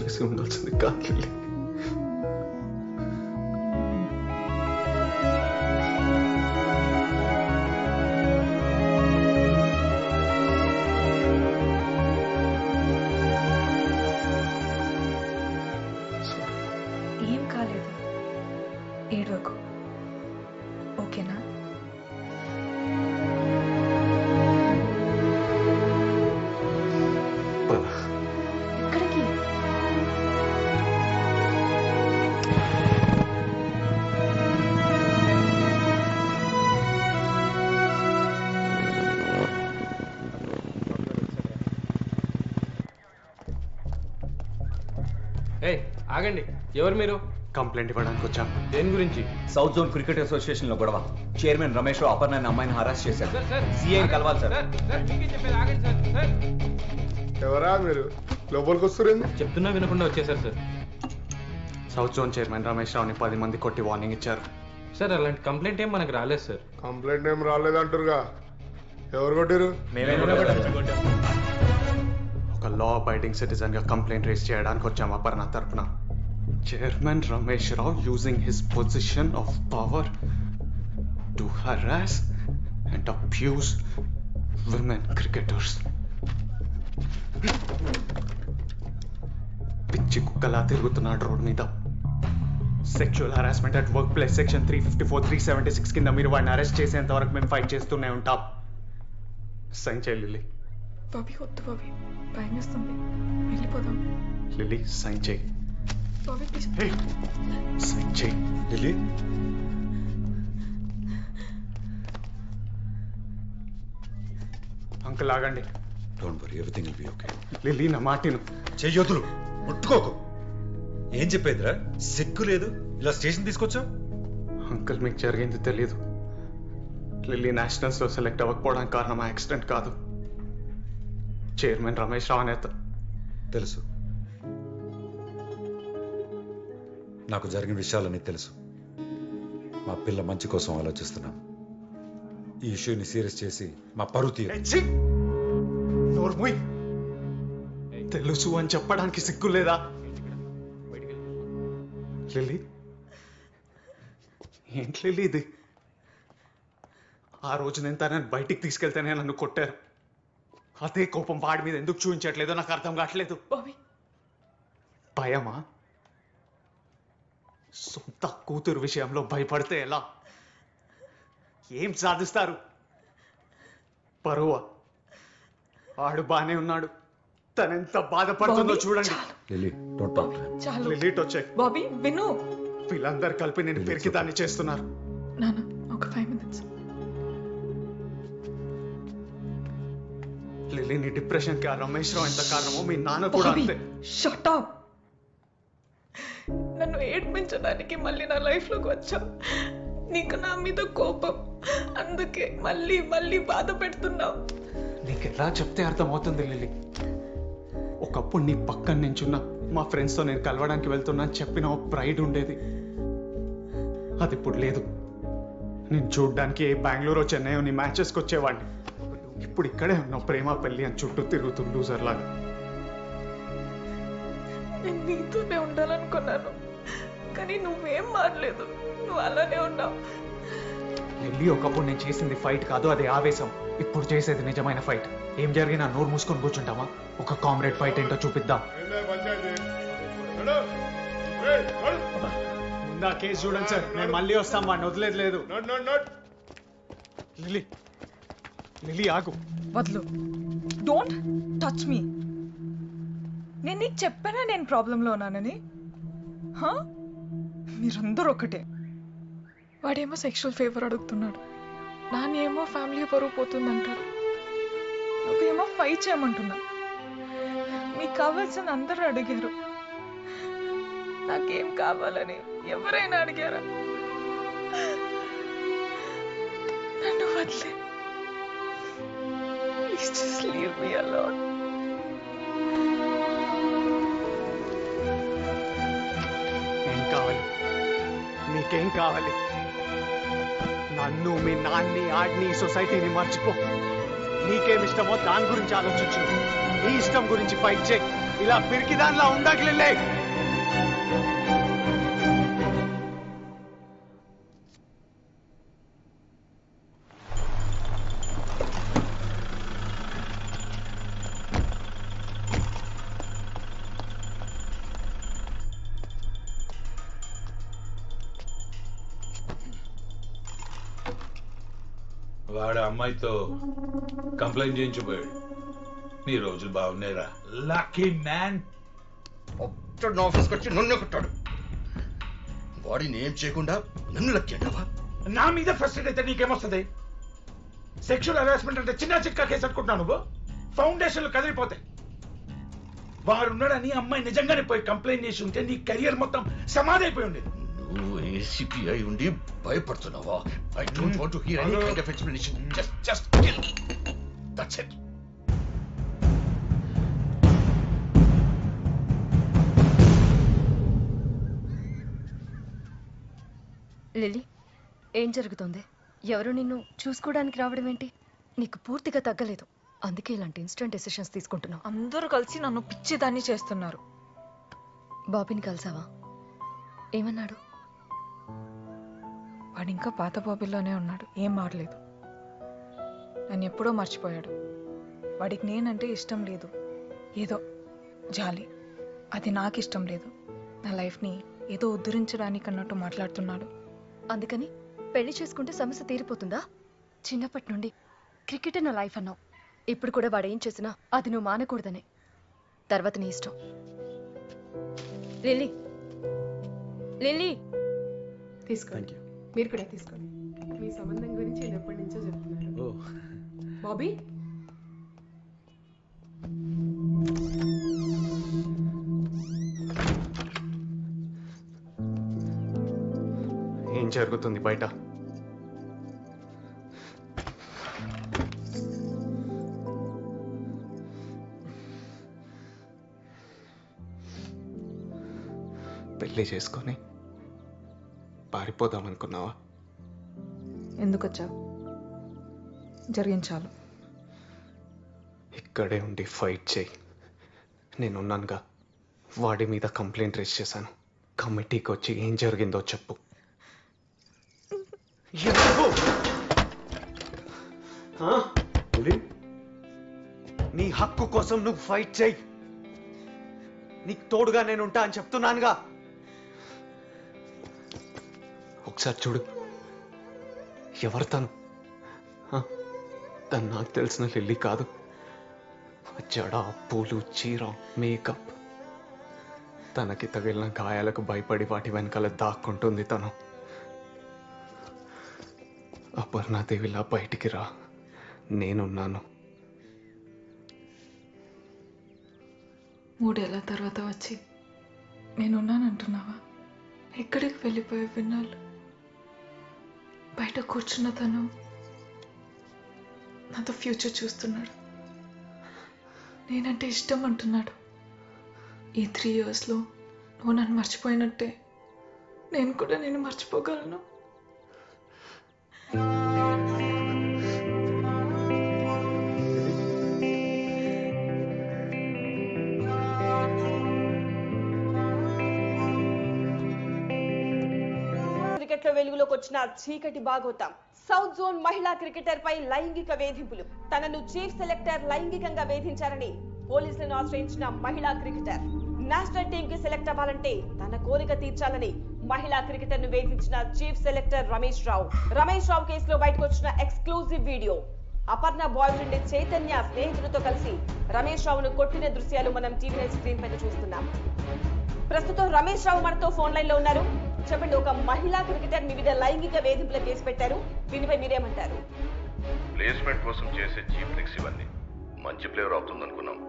చేసి ఉండాల్సింది కాదు లిల్లీ. ఏం కాలేదు, ఏడవకు, ఓకేనా? ఎక్కడికి? ఆగండి, ఎవరు మీరు? కంప్లైంట్ ఇవ్వడానికి వచ్చాం. దేని గురించి? సౌత్ జోన్ క్రికెట్ అసోసియేషన్ లో గొడవ. చైర్మన్ రమేష్ రావు అపర్ణ అమ్మాయిని హరాస్ చేశారు. సిఐని కలవాలి సార్. ఎవరా మీరు? లోపలికి వస్తున్నారు? చెప్తున్నా వినకుండా వచ్చేసారు సార్. సౌత్ జోన్ చైర్మన్ రమేష్ రావుని 10 మంది కొట్టి వార్నింగ్ ఇచ్చారు సార్. అలాంటి కంప్లైంట్ ఏం మనకు రాలేదు సార్. కంప్లైంట్ ఏం రాలేదంటారుగా, ఎవరు కొట్టారు? ఒక లా అబైడింగ్ సిటిజన్ గా కంప్లైంట్ రేస్ చేయడానికి వచ్చాం అపర్ణ తరపున. Chairman Ramesh Rao using his position of power to harass and abuse women cricketers. పిచ్చి కుక్కలా తిరుగుతున్నాడు రోడ్ మీద. Sexual harassment at work place section 354, 376 కింద మీరు వాడిని అరెస్ట్ చేసేంత వరకు మేము ఫైట్ చేస్తూనే ఉంటాం. సైన్ చేయి లిల్లీ. బాబీ వద్దు బాబీ, భయం వేస్తుంది, వెళ్ళిపోదాం. లిల్లీ సైన్ చేయి. బాబీ ప్లీజ్. సైన్ చేయి లిల్లీ. అంకుల్ ఆగండి. Don't worry, everything will be okay. Lily నా మాటిను. చెయ్యొద్దులు, ముట్టుకోకు. ఏం చెప్పేదిరా? సిగ్గు లేదు, ఇలా స్టేషన్ తీసుకొచ్చావు? అంకుల్ మీకు జరిగింది తెలీదు. లిల్లీ నేషనల్స్ లో సెలెక్ట్ అవ్వకపోవడానికి కారణం యాక్సిడెంట్ కాదు, చైర్మన్ రమేష్ రావు నేత. తెలుసు, నాకు జరిగిన విషయాలన్నీ తెలుసు. మా పిల్ల మంచి కోసం ఆలోచిస్తున్నాం. ఈ ఇష్యూని సీరియస్ చేసి మా పరువు తీయ. తెలుసు అని చెప్పడానికి సిగ్గు లేదా? లిల్లీ, ఏంటి లిల్లీ ఇది? ఆ రోజు నేను తనని బయటికి తీసుకెళ్తేనే నన్ను కొట్టారు. అదే కోపం వాడి మీద ఎందుకు చూపించట్లేదో నాకు అర్థం కావట్లేదు. భయమా? సొంత కూతురు విషయంలో భయపడితే ఎలా? ఏం సాధిస్తారు? పరువా? ఆడు బానే ఉన్నాడు, తనెంత బాధపడుతుందో చూడండి. Lily, don't talk. చాలు లిల్లీ వచ్చే. బాబీ విను. వీళ్ళందరూ కలిపి నేను పెరిగి దాన్ని చేస్తున్నారు. నాన్న ఒక 5 minutes. లిల్లీ నీ డిప్రెషన్ కి ఆ రమేష్ రావు ఎంత కారణమో మీ నాన్న కూడా అంతే. Shut up. నన్ను ఏడ్పించడానికి మళ్ళీ నా లైఫ్ లోకి వచ్చావు. నీకు నా మీద కోపం, అందుకే మళ్ళీ మళ్ళీ బాధ పెడుతున్నావు. నీకు ఎలా చెప్తే అర్థమవుతుంది లిల్లీ? ఒకప్పుడు నీ పక్కన నించున్నా మా ఫ్రెండ్స్తో నేను కలవడానికి వెళ్తున్నా చెప్పిన ఒక ప్రైడ్ ఉండేది, అది ఇప్పుడు లేదు. నేను చూడ్డానికి బెంగళూరు చెన్నై నీ మ్యాచెస్కి వచ్చేవాడిని. ఇప్పుడు ఇక్కడే ఉన్నావు ప్రేమ పెళ్లి అని చుట్టూ తిరుగుతూ లూజర్ లాగా. నేను నీతోనే ఉండాలనుకున్నాను, కానీ నువ్వేం మారలేదు, నువ్వు అలానే ఉన్నావు. లిల్లీ, ఒకప్పుడు నేను చేసింది ఫైట్ కాదు, అది ఆవేశం. ఇప్పుడు చేసేది నిజమైన ఫైట్. ఏం జరిగినా నోరు మూసుకొని కూర్చుంటావా? ఒక కామ్రేడ్ ఫైట్ ఏంటో చూపిద్దాం. ముందా కేసు చూడండి సార్, మేము మళ్ళీ వస్తాం, వాడిని వదిలేదు లేదు. లిల్లీ, లిల్లీ ఆగు. వద్దు, డోంట్ టచ్ మీ. నేను నీకు చెప్పానా నేను ప్రాబ్లంలో ఉన్నానని? మీరందరూ ఒకటే. వాడేమో సెక్షువల్ ఫేవర్ అడుగుతున్నాడు, నానేమో ఫ్యామిలీ పరువు పోతుందంటారు, నువ్వేమో ఫైట్ చేయమంటున్నా. మీకు కావాల్సిన అందరూ అడిగారు, నాకేం కావాలని ఎవరైనా అడిగారా? నన్ను వదిలే. Please just leave me alone. ఏం కావాలి? నీకేం కావాలి? నన్ను, మీ నాన్ని, ఆడిని, సొసైటీని మర్చిపో. నీకేం ఇష్టమో దాని గురించి ఆలోచించు. నీ ఇష్టం గురించి ఫైట్ చేయి. ఇలా పిరికి దానిలా ఉందాకి లిల్లీ. వాడు అమ్మాయితో కంప్లైంట్ చేయించిపోయాడు. నీ రోజులు బాగున్నాయిరా. Lucky man. ఆఫీస్కి వచ్చి నన్ను కొట్టాడు. వాడిని ఏం చేయకుండా నన్ను లక్కీ అంటావా? నా మీద ఫ్రస్ట్రేట్ అయితే నీకేమొస్తుంది? సెక్షువల్ హెరాస్మెంట్ అంటే చిన్న చిక్క కేసు అనుకుంటున్నావు నువ్వు? ఫౌండేషన్లు కదిలిపోతాయి. వాడున్నాడని అమ్మాయి నిజంగానే పోయి కంప్లైంట్ చేసి ఉంటే నీ కెరియర్ మొత్తం సమాధి అయిపోయి ఉండేది. నువ్వు ఏసీపీ అయి ఉండి భయపడుతున్నావా? I don't want to hear any kind of explanation. Just kill. That's it. Lily, ఏం జరుగుతోంది? ఎవరు నిన్ను చూసుకోవడానికి రావడం ఏంటి? నీకు పూర్తిగా తగ్గలేదు, అందుకే ఇలాంటి ఇన్స్టెంట్ డెసిషన్స్ తీసుకుంటున్నావు. అందరూ కలిసి నన్ను పిచ్చిదాన్ని చేస్తున్నారు. బాబీని కలిసావా? ఏమన్నాడు? వాడు ఇంకా పాత బాబీలోనే ఉన్నాడు, ఏం మారలేదు. నన్ను ఎప్పుడో మర్చిపోయాడు. వాడికి నేనంటే ఇష్టం లేదు, ఏదో జాలి. అది నాకు ఇష్టం లేదు. నా లైఫ్ని ఏదో ఉద్ధరించడానికి అన్నట్టు మాట్లాడుతున్నాడు. అందుకని పెళ్లి చేసుకుంటే సమస్య తీరిపోతుందా? చిన్నప్పటి నుండి క్రికెట్ నా లైఫ్ అన్నావు. ఇప్పుడు కూడా వాడు ఏం చేసినా అది నువ్వు మానకూడదనే. తర్వాత నీ ఇష్టం. లిల్లీ, లిల్లీ, తీసుకోండి. మీరు కూడా తీసుకోండి. మీ సంబంధం గురించి నేను ఎప్పటి నుంచో చెప్తున్నాను. బాబీ, ఏం జరుగుతుంది బయట? పెళ్లి చేసుకొని పారిపోదామనుకున్నావా? ఎందుకు వచ్చావు? జరిగించాలు. ఇక్కడే ఉండి ఫైట్ చేయి. నేనున్నానుగా. వాడి మీద కంప్లైంట్ రేజ్ చేశాను. కమిటీకి వచ్చి ఏం జరిగిందో చెప్పు. నీ హక్కు కోసం నువ్వు ఫైట్ చేయి. నీకు తోడుగా నేనుంటా అని చెప్తున్నానుగా. ఒకసారి చూడు, ఎవరు తను? తను నాకు తెలిసిన లిల్లీ కాదు. జడ, పూలు, చీర, మేకప్. తనకి తగిలిన గాయాలకు భయపడి వాటి వెనకాల దాక్కుంటుంది తను. అపర్ణాదేవిలా బయటికి రా, నేనున్నాను. 3 ఏళ్ల తర్వాత వచ్చి నేనున్నానంటున్నావా? ఎక్కడికి వెళ్ళిపోయే విన్నాళ్ళు? బయట కూర్చున్న తను నాతో ఫ్యూచర్ చూస్తున్నాడు. నేనంటే ఇష్టం అంటున్నాడు. ఈ 3 ఇయర్స్లో నువ్వు నన్ను మర్చిపోయినట్టే నేను కూడా నేను మర్చిపోగలను. క్రికెట్లో వెలుగులోకి వచ్చిన చీకటి బాగోతాం. సౌత్ జోన్ మహిళా క్రికెటర్ పై లైంగిక వేధింపులు. తనను చీఫ్ సెలెక్టర్ లైంగికంగా వేధించారని పోలీసులను ఆశ్రయించిన మహిళా క్రికెటర్. నేషనల్ టీమ్ కి సెలెక్ట్ అవ్వాలంటే తన కోరిక తీర్చాలని మహిళా క్రికెటర్ ను వేధించిన చీఫ్ సెలెక్టర్ రమేష్ రావు. రమేష్ రావు కేసులో బయటకు వచ్చిన exclusive video. Aparna boy friend Chaitanya స్నేహితులతో కలిసి రమేష్ రావును కొట్టిన దృశ్యాలు మనం టీవీ స్క్రీన్ పైన చూస్తున్నాం. ప్రస్తుతం రమేష్ రావు మనతో ఫోన్ లైన్ లో ఉన్నారు. చెప్పండి, ఒక మహిళా క్రికెటర్ మీ మీద లైంగిక వేధింపుల కేసు పెట్టారు, దీనిపై మీరేమంటారు? ప్లేస్మెంట్ కోసం చేసే చీప్ ట్రిక్స్ ఇవన్నీ. మంచి ప్లేయర్ అవుతుంది అనుకున్నాం.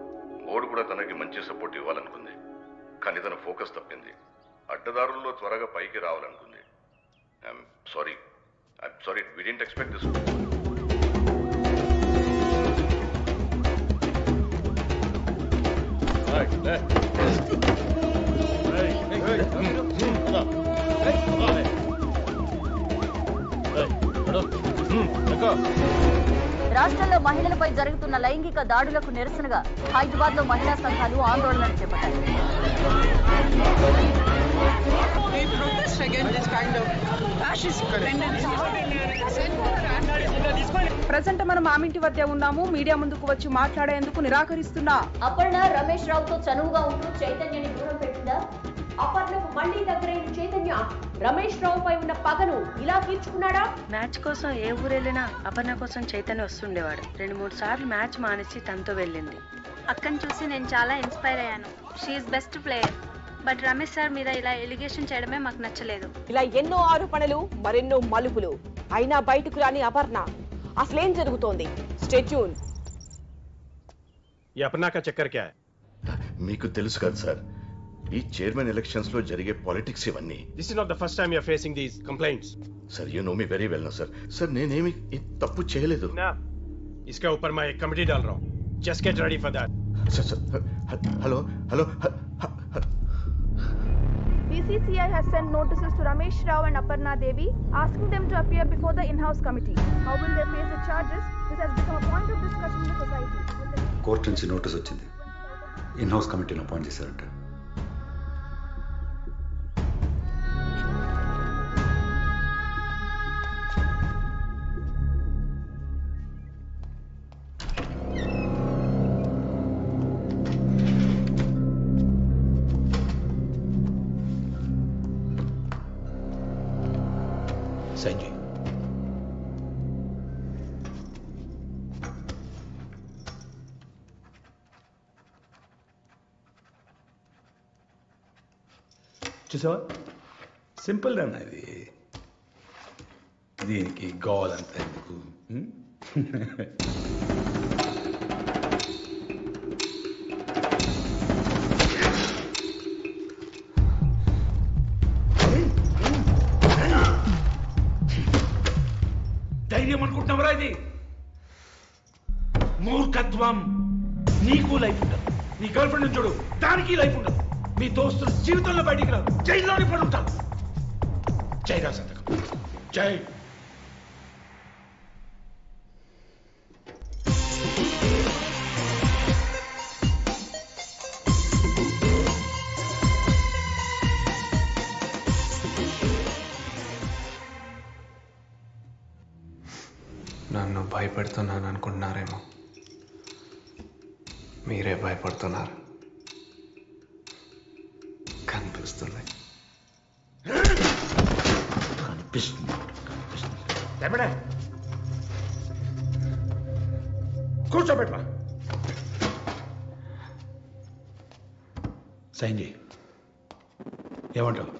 బోర్డు కూడా తనకి మంచి సపోర్ట్ ఇవ్వాలనుకుంది, కానీ తన ఫోకస్ తప్పింది. అడ్డదారుల్లో త్వరగా పైకి రావాలనుకుంది. I'm sorry, we didn't expect this. రాష్ట్రంలో మహిళలపై జరుగుతున్న లైంగిక దాడులకు నిరసనగా హైదరాబాద్ లో మహిళా సంఘాలు ఆందోళనలు చేపట్టాయి. ప్రజెంట్ మనం మామింటి వద్ద ఉన్నాము. మీడియా ముందుకు వచ్చి మాట్లాడేందుకు నిరాకరిస్తున్నా. అపర్ణ రమేష్ రావుతో చనువుగా ఉంటూ చైతన్యని దూరం పెట్టిందా? అపర్ణకు మళ్లీ దగ్గరైన చైతన్య రమేష్ రావుపై ఉన్న పగను ఇలా తీర్చుకున్నాడా? మ్యాచ్ కోసం ఏ ఊరెళ్ళినా అపర్ణ కోసం చైతన్య వస్తుండేవాడు. 2-3 సార్లు మ్యాచ్ మానేసి తనతో వెళ్ళింది. అక్కని చూసి నేను చాలా ఇన్స్పైర్ అయ్యాను. She's best player. But Ramesh sir మీద ఇలా ఎలిగేషన్ చేయడమే మాకు నచ్చలేదు. ఇలా ఎన్నో ఆరోపణలు, మరెన్నో మలుపులు. అయినా బయటకు రాని అపర్ణ. అసలేం జరుగుతోంది? Stay tune. ఈ అపర్ణ కా చక్కర్ క్యా హై? మీకు తెలుసు కదా సార్, ఈ చైర్మన్ ఎలక్షన్స్ లో జరిగే పాలిటిక్స్ ఇవన్నీ. This is not the first time you are facing these complaints. Sir you know me very well. Sir sir నేనేమి తప్పు చేయలేదు. इसके ऊपर मैं एक कमेटी डाल रहा हूँ. Just get ready for that. Hello hello. BCCI has sent notices to Ramesh Rao and Aparna Devi asking them to appear before the in-house committee. How will they face the charges? This has become a point of discussion in the society. Court నుంచి notice వచ్చింది. In house కమిటీని appoint చేశారంట. సంజయ్, చూసావా, simple అన్న ఇది. దీనికి గోవాలంతా ఎందుకు? ధైర్యం అనుకుంటున్నావరా ఇది? మూర్ఖత్వం. నీకు లైఫ్ ఉండదు, నీ గర్ల్ ఫ్రెండ్ చూడు, దానికి లైఫ్ ఉండదు, మీ దోస్తులు జీవితంలో బయటికి రాదు, జైల్లోనే పడి ఉంటారు. జై రా సంతకం. జై. నన్ను భయపెడుతున్నాను అనుకుంటున్నారేమో, మీరే భయపడుతున్నారు. కనిపిస్తుంది. కూర్చోబెట్టా. సంజయ్, ఏమంటావు?